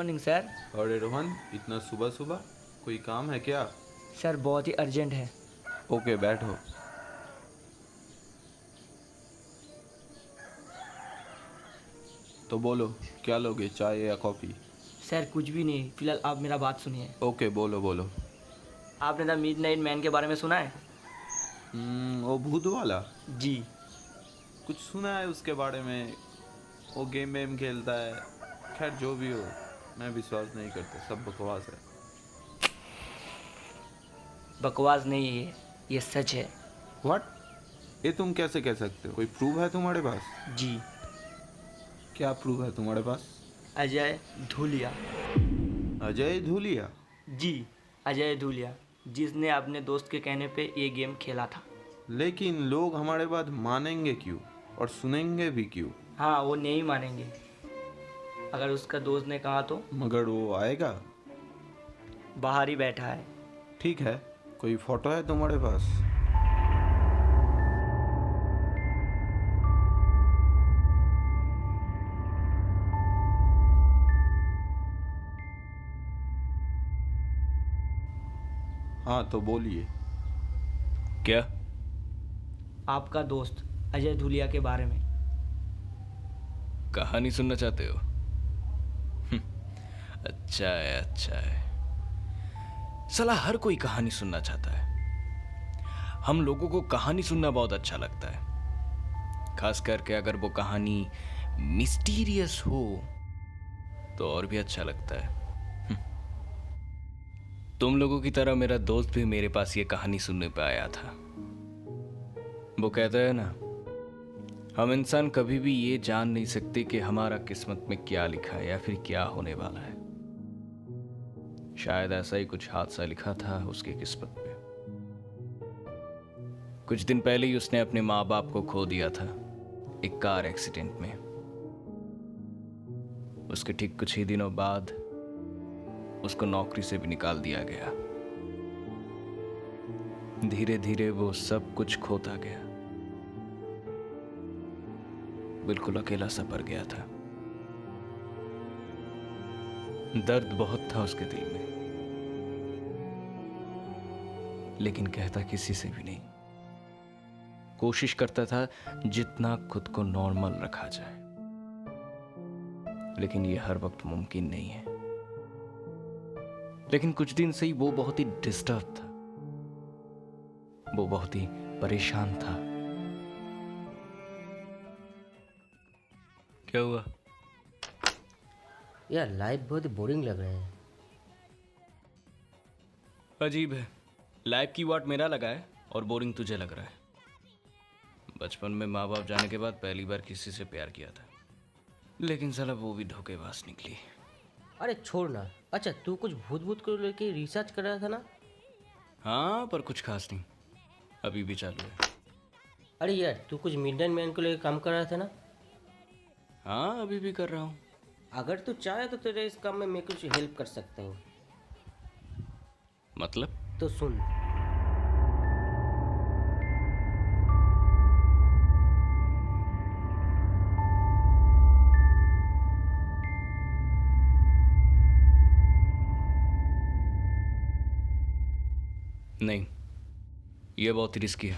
Morning sir. अरे रोहन, इतना सुबह सुबह कोई काम है क्या? सर बहुत ही अर्जेंट है। ओके, बैठो। तो बोलो, क्या लोगे, चाय या कॉफ़ी? सर कुछ भी नहीं, फिलहाल आप मेरा बात सुनिए। ओके, बोलो बोलो। आपने द मिडनाइट मैन के बारे में सुना है? वो भूत वाला? जी। कुछ सुना है उसके बारे में। वो गेम वेम खेलता है। खैर जो भी हो, मैं विश्वास नहीं करता, सब बकवास है। बकवास नहीं है ये सच है। व्हाट? ये तुम कैसे कह सकते हो? कोई प्रूफ है तुम्हारे पास? जी। क्या प्रूफ है तुम्हारे पास? अजय धूलिया। अजय धूलिया? जी, अजय धूलिया, जिसने अपने दोस्त के कहने पे ये गेम खेला था। लेकिन लोग हमारे बात मानेंगे क्यों और सुनेंगे भी क्यों? हाँ, वो नहीं मानेंगे। अगर उसका दोस्त ने कहा तो? मगर वो आएगा। बाहर ही बैठा है। ठीक है, कोई फोटो है तुम्हारे पास? हाँ तो बोलिए। क्या? आपका दोस्त अजय धूलिया के बारे में। कहानी सुनना चाहते हो? अच्छा है, अच्छा है। साला हर कोई कहानी सुनना चाहता है। हम लोगों को कहानी सुनना बहुत अच्छा लगता है, खास करके अगर वो कहानी मिस्टीरियस हो तो और भी अच्छा लगता है। तुम लोगों की तरह मेरा दोस्त भी मेरे पास ये कहानी सुनने पे आया था। वो कहता है ना, हम इंसान कभी भी ये जान नहीं सकते कि हमारा किस्मत में क्या लिखा है या फिर क्या होने वाला है। शायद ऐसा ही कुछ हादसा लिखा था उसकी किस्मत में। कुछ दिन पहले ही उसने अपने माँ बाप को खो दिया था एक कार एक्सीडेंट में। उसके ठीक कुछ ही दिनों बाद उसको नौकरी से भी निकाल दिया गया। धीरे धीरे वो सब कुछ खोता गया, बिल्कुल अकेला सा पड़ गया था। दर्द बहुत था उसके दिल में, लेकिन कहता किसी से भी नहीं। कोशिश करता था जितना खुद को नॉर्मल रखा जाए, लेकिन ये हर वक्त मुमकिन नहीं है। लेकिन कुछ दिन से ही वो बहुत ही डिस्टर्ब था, वो बहुत ही परेशान था। क्या हुआ? यार लाइफ बहुत ही बोरिंग लग रहा है। अजीब है, लाइफ की वाट मेरा लगा है और बोरिंग तुझे लग रहा है। बचपन में माँ बाप जाने के बाद पहली बार किसी से प्यार किया था, लेकिन साला वो भी धोखेबाज निकली। अरे छोड़ ना। अच्छा तू कुछ भूत भूत को लेके रिसर्च कर रहा था ना? हाँ, पर कुछ खास नहीं, अभी भी चालू है। अरे यार तू कुछ मिडनाइट मैन को लेकर काम कर रहा था ना? हाँ, अभी भी कर रहा हूँ। अगर तू चाहे तो तेरे इस काम में मैं कुछ हेल्प कर सकता हूँ। मतलब? तो सुन। नहीं, ये बहुत ही रिस्की है,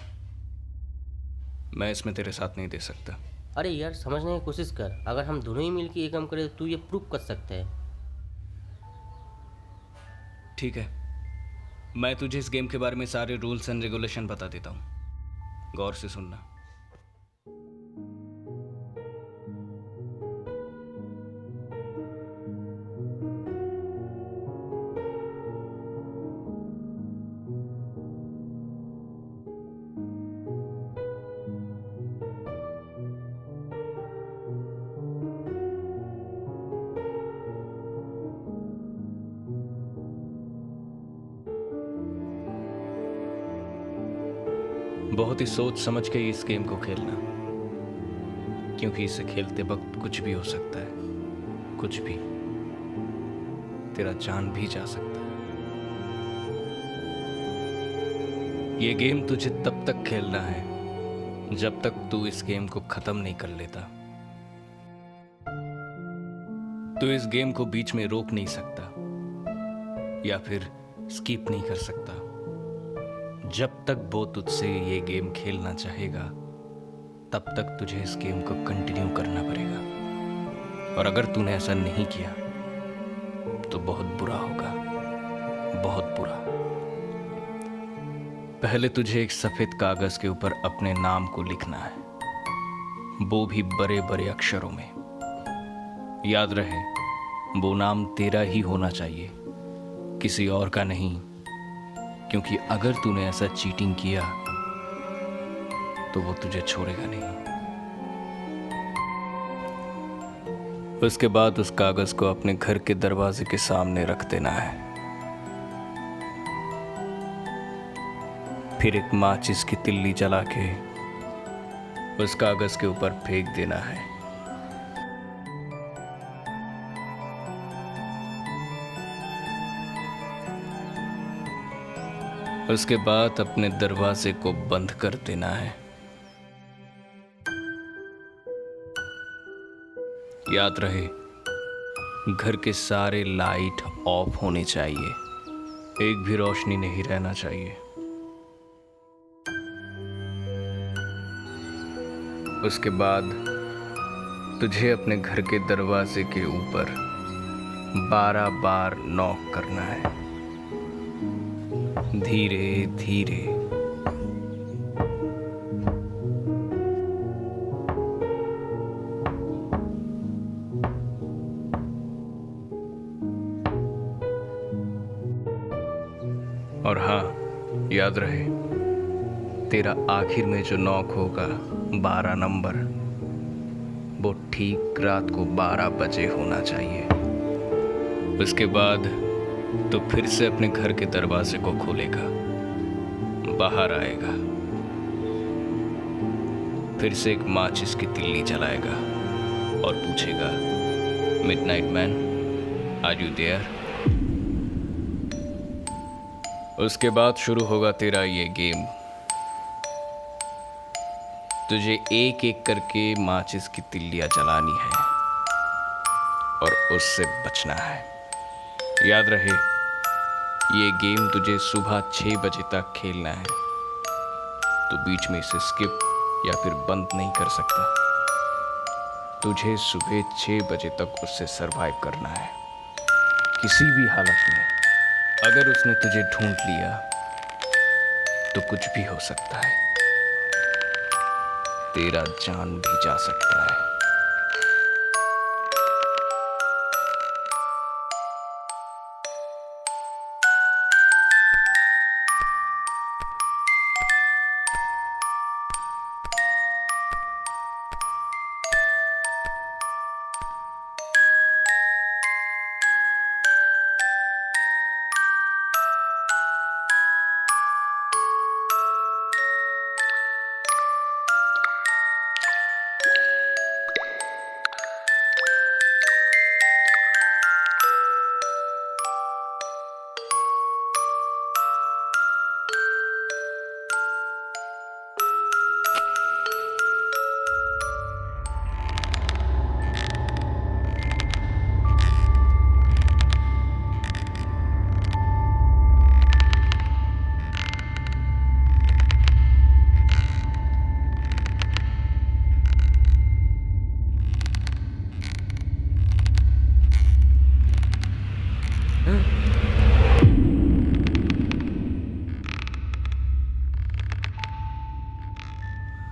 मैं इसमें तेरे साथ नहीं दे सकता। अरे यार समझने की कोशिश कर। अगर हम दोनों ही मिलकर ये काम करें तो तू ये प्रूव कर सकता है। ठीक है, मैं तुझे इस गेम के बारे में सारे रूल्स एंड रेगुलेशन बता देता हूँ, गौर से सुनना। बहुत ही सोच समझ के इस गेम को खेलना, क्योंकि इसे खेलते वक्त कुछ भी हो सकता है, कुछ भी। तेरा जान भी जा सकता है। ये गेम तुझे तब तक खेलना है जब तक तू इस गेम को खत्म नहीं कर लेता। तू इस गेम को बीच में रोक नहीं सकता या फिर स्किप नहीं कर सकता। जब तक वो तुझसे ये गेम खेलना चाहेगा तब तक तुझे इस गेम को कंटिन्यू करना पड़ेगा। और अगर तूने ऐसा नहीं किया तो बहुत बुरा होगा, बहुत बुरा। पहले तुझे एक सफेद कागज के ऊपर अपने नाम को लिखना है, वो भी बड़े बड़े अक्षरों में। याद रहे, वो नाम तेरा ही होना चाहिए, किसी और का नहीं, क्योंकि अगर तूने ऐसा चीटिंग किया तो वो तुझे छोड़ेगा नहीं। उसके बाद उस कागज को अपने घर के दरवाजे के सामने रख देना है। फिर एक माचिस की तिल्ली जला के उस कागज के ऊपर फेंक देना है। उसके बाद अपने दरवाजे को बंद कर देना है। याद रहे, घर के सारे लाइट ऑफ होने चाहिए, एक भी रोशनी नहीं रहना चाहिए। उसके बाद तुझे अपने घर के दरवाजे के ऊपर 12 बार नॉक करना है, धीरे धीरे। और हाँ, याद रहे, तेरा आखिर में जो नॉक होगा 12 नंबर, वो ठीक रात को 12 बजे होना चाहिए। उसके बाद तो फिर से अपने घर के दरवाजे को खोलेगा, बाहर आएगा, फिर से एक माचिस की तिल्ली जलाएगा और पूछेगा, midnight man, are you there? उसके बाद शुरू होगा तेरा ये गेम। तुझे एक एक करके माचिस की तिल्लियां जलानी है और उससे बचना है। याद रहे, ये गेम तुझे सुबह 6 बजे तक खेलना है, तो बीच में इसे स्किप या फिर बंद नहीं कर सकता। तुझे सुबह 6 बजे तक उससे सरवाइव करना है, किसी भी हालत में। अगर उसने तुझे ढूंढ लिया तो कुछ भी हो सकता है, तेरा जान भी जा सकता है।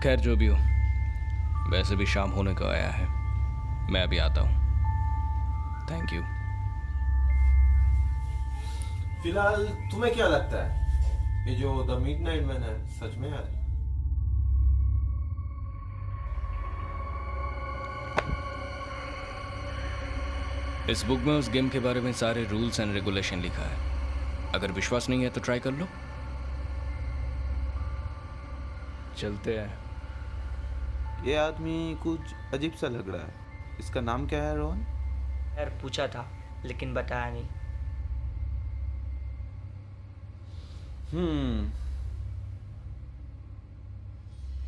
खैर, जो भी हो, वैसे भी शाम होने को आया है, मैं अभी आता हूँ। Thank you. फिलहाल तुम्हें क्या लगता है, ये जो द मिडनाइट मैन है सच में है? इस बुक में उस गेम के बारे में सारे रूल्स एंड रेगुलेशन लिखा है। अगर विश्वास नहीं है तो ट्राई कर लो। चलते हैं। ये आदमी कुछ अजीब सा लग रहा है। इसका नाम क्या है रोहन? यार पूछा था लेकिन बताया नहीं।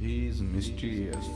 He is mysterious.